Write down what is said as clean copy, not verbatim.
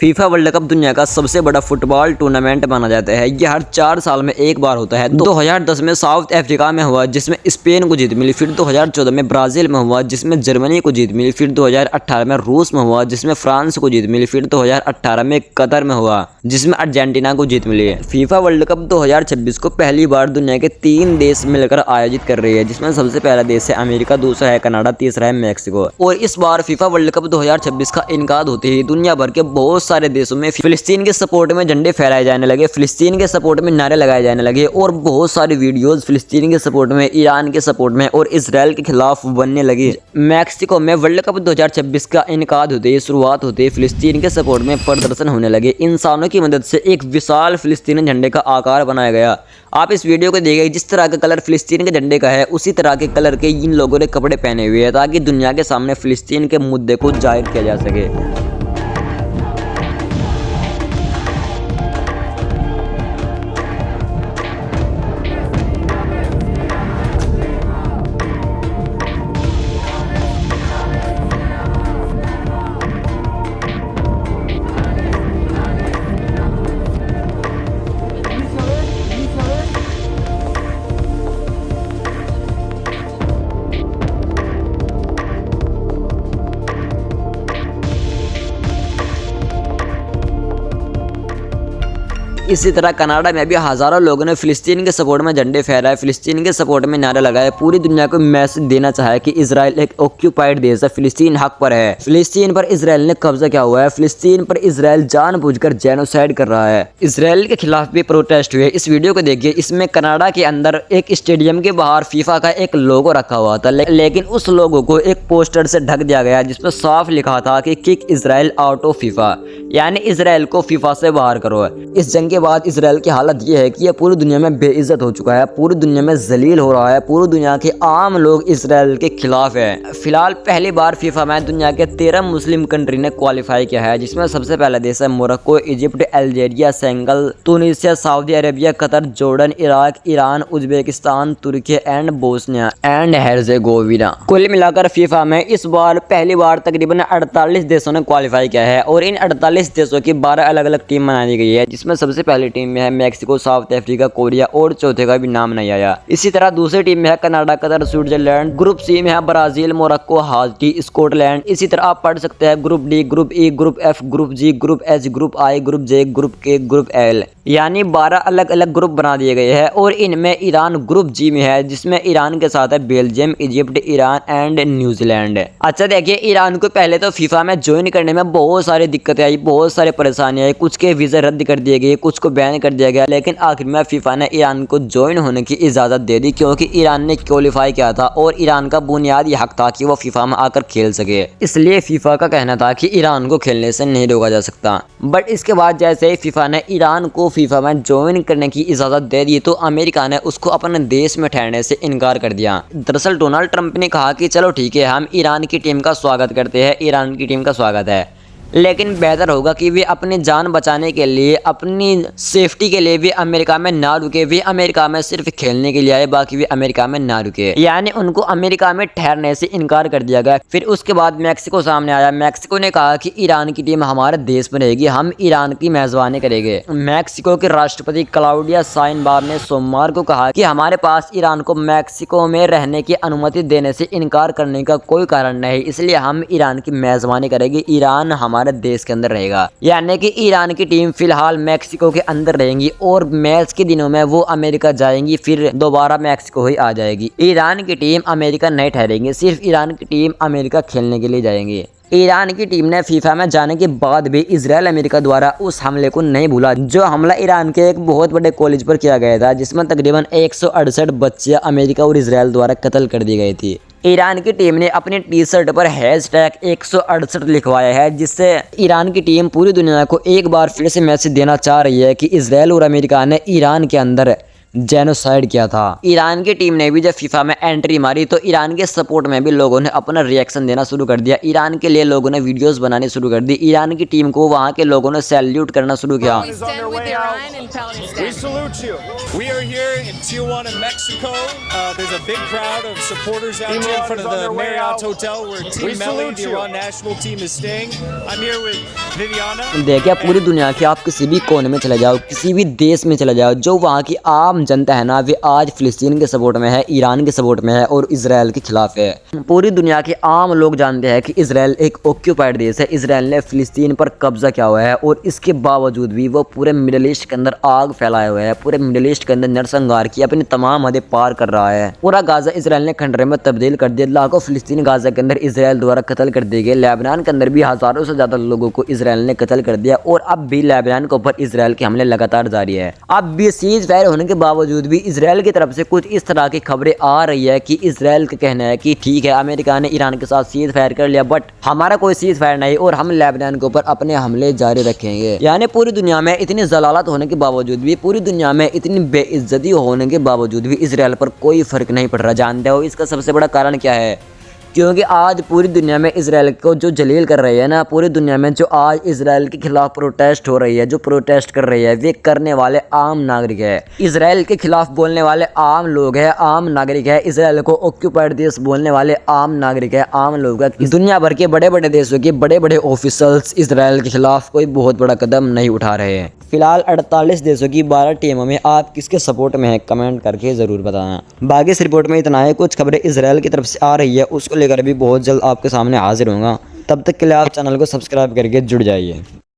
FIFA world cup दुनिया का सबसे बड़ा फुटबॉल टूर्नामेंट माना जाता है। यह हर 4 साल में एक बार होता है। 2010 में साउथ अफ्रीका में हुआ जिसमें स्पेन को जीत मिली। फिर 2014 में ब्राजील में हुआ जिसमें जर्मनी को जीत मिली। फिर 2018 में रूस में हुआ जिसमें फ्रांस को जीत मिली। फिर 2018 में कतर में हुआ जिसमें अर्जेंटीना को जीत मिली है। फीफा वर्ल्ड कप 2026 को पहली बार दुनिया के 3 देश मिलकर आयोजित कर रही है, जिसमें सबसे पहला देश है अमेरिका, दूसरा है कनाडा, तीसरा है मैक्सिको। और इस बार फीफा वर्ल्ड कप 2026 का इनकाद होते ही दुनिया भर के बहुत सारे देशों में फिलिस्तीन के सपोर्ट में झंडे फहराए जाने लगे, फिलिस्तीन के सपोर्ट में नारे लगाए जाने लगे और बहुत सारी वीडियोस फिलिस्तीन के सपोर्ट में, ईरान के सपोर्ट में और इजराइल के खिलाफ बनने लगी। मैक्सिको में वर्ल्ड कप 2026 का इनकाद होते ही शुरुआत होते ही फिलिस्तीन के सपोर्ट में प्रदर्शन होने लगे। इंसानों की मदद से एक विशाल फिलिस्तीनी झंडे का आकार बनाया गया। आप इस वीडियो को देखिए, जिस तरह का कलर फिलिस्तीन के झंडे का है उसी तरह के कलर के इन लोगों ने कपड़े पहने हुए हैं ताकि दुनिया के सामने फिलिस्तीन के मुद्दे को जाहिर किया जा सके। इसी तरह कनाडा में भी हजारों लोगों ने फिलिस्तीन के सपोर्ट में झंडे फहराए, फिलिस्तीन के सपोर्ट में नारे लगाए, पूरी दुनिया को मैसेज देना चाहे कि इजराइल एक ऑक्यूपाइड देश है, फिलिस्तीन हक पर है, फिलिस्तीन पर इजराइल ने कब्जा किया हुआ है, फिलिस्तीन पर इजराइल जानबूझकर जेनोसाइड कर रहा है। इजराइल के खिलाफ भी प्रोटेस्ट हुए। इस वीडियो को देखिए, इसमें कनाडा के अंदर एक स्टेडियम के बाहर फीफा का एक लोगो रखा हुआ था, लेकिन उस लोगो को एक पोस्टर से ढक दिया गया जिसमें साफ लिखा था कि kick Israel out of FIFA, यानी इजराइल को फीफा से बाहर करो। इस जंग के बाद इजराइल की हालत यह है कि यह पूरी दुनिया में बेइज्जत हो चुका है, पूरी दुनिया में जलील हो रहा है, पूरी दुनिया के आम लोग इजराइल के खिलाफ है। फिलहाल पहली बार फीफा में दुनिया के 13 मुस्लिम कंट्री ने क्वालिफाई किया है, जिसमें सबसे पहला देश है Morocco, Egypt, Algeria, Senegal, Tunisia, Saudi Arabia, Qatar, Jordan, Iraq, Iran, Uzbekistan, तुर्की एंड बोस्निया एंड हेर्जेगोविना। कुल मिलाकर फीफा में इस बार पहली बार तकरीबन 48 देशों ने क्वालिफाई किया है और इन 48 देशों की 12 अलग अलग टीम बनाई गई है, जिसमें सबसे पहली टीम में है मैक्सिको, साउथ अफ्रीका, कोरिया और चौथे का भी नाम नहीं आया। इसी तरह दूसरी टीम में है Canada, Qatar, Switzerland. Group C में है ब्राजील, मोरक्को, हाइटी, स्कॉटलैंड। इसी तरह आप पढ़ सकते हैं group D, group E, group F, group G, group H, group I, group J, group K, group L, यानी 12 अलग अलग ग्रुप बना दिए गए हैं और इनमें ईरान ग्रुप जी में है, जिसमें ईरान के साथ है Belgium, Egypt, Iran and New Zealand. अच्छा देखिए, ईरान को पहले तो फीफा में ज्वाइन करने में बहुत सारी दिक्कतें आई, बहुत सारी परेशानियां आई, कुछ के वीजा रद्द कर दिए गए, कुछ को बैन कर दिया गया, लेकिन आखिर में फीफा ने ईरान को ज्वाइन होने की इजाजत दे दी क्योंकि ईरान ने क्वालिफाई किया था और ईरान का बुनियादी हक था कि वो फीफा में आकर खेल सके। इसलिए फीफा का कहना था कि ईरान को खेलने से नहीं रोका जा सकता। बट इसके बाद जैसे ही फीफा ने ईरान को फीफा में ज्वाइन करने की इजाजत दे दी तो अमेरिका ने उसको अपने देश में ठहरने से इनकार कर दिया। दरअसल डोनाल्ड ट्रंप ने कहा कि चलो ठीक है, हम ईरान की टीम का स्वागत करते हैं, ईरान की टीम का स्वागत है, लेकिन बेहतर होगा कि वे अपनी जान बचाने के लिए, अपनी सेफ्टी के लिए वे अमेरिका में ना रुके, वे अमेरिका में सिर्फ खेलने के लिए आए, बाकी वे अमेरिका में ना रुके, यानी उनको अमेरिका में ठहरने से इनकार कर दिया गया। फिर उसके बाद मैक्सिको सामने आया। मैक्सिको ने कहा कि ईरान की टीम हमारे देश में रहेगी, हम ईरान की मेजबानी करेंगे। मैक्सिको के राष्ट्रपति क्लाउडिया शाइनबाम ने सोमवार को कहा कि हमारे पास ईरान को मैक्सिको में रहने की अनुमति देने से इनकार करने का कोई कारण नहीं, इसलिए हम ईरान की मेजबानी करेंगे, ईरान हमारे देश के अंदर रहेगा। यानी कि ईरान की टीम फिलहाल मैक्सिको के अंदर रहेंगी और मैच के दिनों में वो अमेरिका जाएंगी, फिर दोबारा मैक्सिको ही आ जाएगी। ईरान की टीम अमेरिका नहीं ठहरेंगी, सिर्फ ईरान की टीम अमेरिका खेलने के लिए जाएंगी। ईरान की टीम ने फीफा में जाने के बाद भी इजराइल अमेरिका द्वारा उस हमले को नहीं भूला, जो हमला ईरान के एक बहुत बड़े कॉलेज पर किया गया था, जिसमें तकरीबन 168 बच्चियां अमेरिका और इजराइल द्वारा कत्ल कर दी गई थी। ईरान की टीम ने अपनी टी शर्ट पर #168 लिखवाया है, जिससे ईरान की टीम पूरी दुनिया को एक बार फिर से मैसेज देना चाह रही है कि इजराइल और अमेरिका ने ईरान के अंदर जेनोसाइड किया था। ईरान की टीम ने भी जब फीफा में एंट्री मारी तो ईरान के सपोर्ट में भी लोगों ने अपना रिएक्शन देना शुरू कर दिया। ईरान के लिए लोगों ने वीडियोस बनानी शुरू कर दी। ईरान की टीम को वहां के लोगों ने सैल्यूट करना शुरू किया। We salute you. We are here in Tijuana, Mexico. There's a big crowd of supporters out here in front of the Marriott Hotel where Team Melli, the Iran national team, is staying. I'm here with Viviana. देखिए पूरी दुनिया के आप किसी भी कोने में चले जाओ, किसी भी देश में चले जाओ, जो वहाँ की आम जनता है ना, वे आज फिलिस्तीन के सपोर्ट में है, ईरान के सपोर्ट में है और इसराइल के खिलाफ है। पूरी दुनिया के आम लोग जानते हैं कि इसराइल एक ऑक्यूपाइड देश है। इसराइल ने फिलिस्तीन पर कब्जा किया हुआ है और इसके बावजूद भी वो पूरे मिडिल ईस्ट के अंदर आग फैलाए हुए है, पूरे मिडिल ईस्ट के अंदर नरसंहार की अपनी तमाम हदें पार कर रहा है। पूरा गाजा इसराइल ने खंडर में तब्दील कर दिया। लाखों फिलिस्तीनी गाजा के अंदर इसराइल द्वारा कत्ल कर दिए गए। लेबनान के अंदर भी हजारों से ज्यादा लोगों को इसराइल ने कत्ल कर दिया और अब भी लेबनान के ऊपर इसराइल के हमले लगातार जारी है। अब भी सीज फायर होने के बावजूद भी इसराइल की तरफ से कुछ इस तरह की खबरें आ रही है कि इसराइल का कहना है कि ठीक है, अमेरिका ने ईरान के साथ सीज फायर कर लिया, बट हमारा कोई सीज फायर नहीं और हम लेबनान के ऊपर अपने हमले जारी रखेंगे। यानी पूरी दुनिया में इतनी जलालत होने के बावजूद भी, पूरी दुनिया में इतनी बेइज्जती होने के बावजूद भी इसराइल पर कोई फर्क नहीं पड़ रहा। जानते हो इसका सबसे बड़ा कारण क्या है? क्योंकि आज पूरी दुनिया में इसराइल को जो जलील कर रही है ना, पूरी दुनिया में जो आज इसराइल के खिलाफ प्रोटेस्ट हो रही है, जो प्रोटेस्ट कर रही है, वे करने वाले आम नागरिक है। इसराइल के खिलाफ बोलने वाले आम लोग हैं, आम नागरिक है। इसराइल को ऑक्यूपाइड देश बोलने वाले आम नागरिक है, आम लोग है। दुनिया भर के बड़े बड़े देशों के बड़े बड़े ऑफिसर्स इसराइल के खिलाफ कोई बहुत बड़ा कदम नहीं उठा रहे हैं। फिलहाल 48 देशों की 12 टीमों में आप किसके सपोर्ट में हैं, कमेंट करके ज़रूर बताना। बाकी इस रिपोर्ट में इतना है। कुछ खबरें इसराइल की तरफ से आ रही है, उसको लेकर भी बहुत जल्द आपके सामने हाजिर होगा। तब तक के लिए आप चैनल को सब्सक्राइब करके जुड़ जाइए।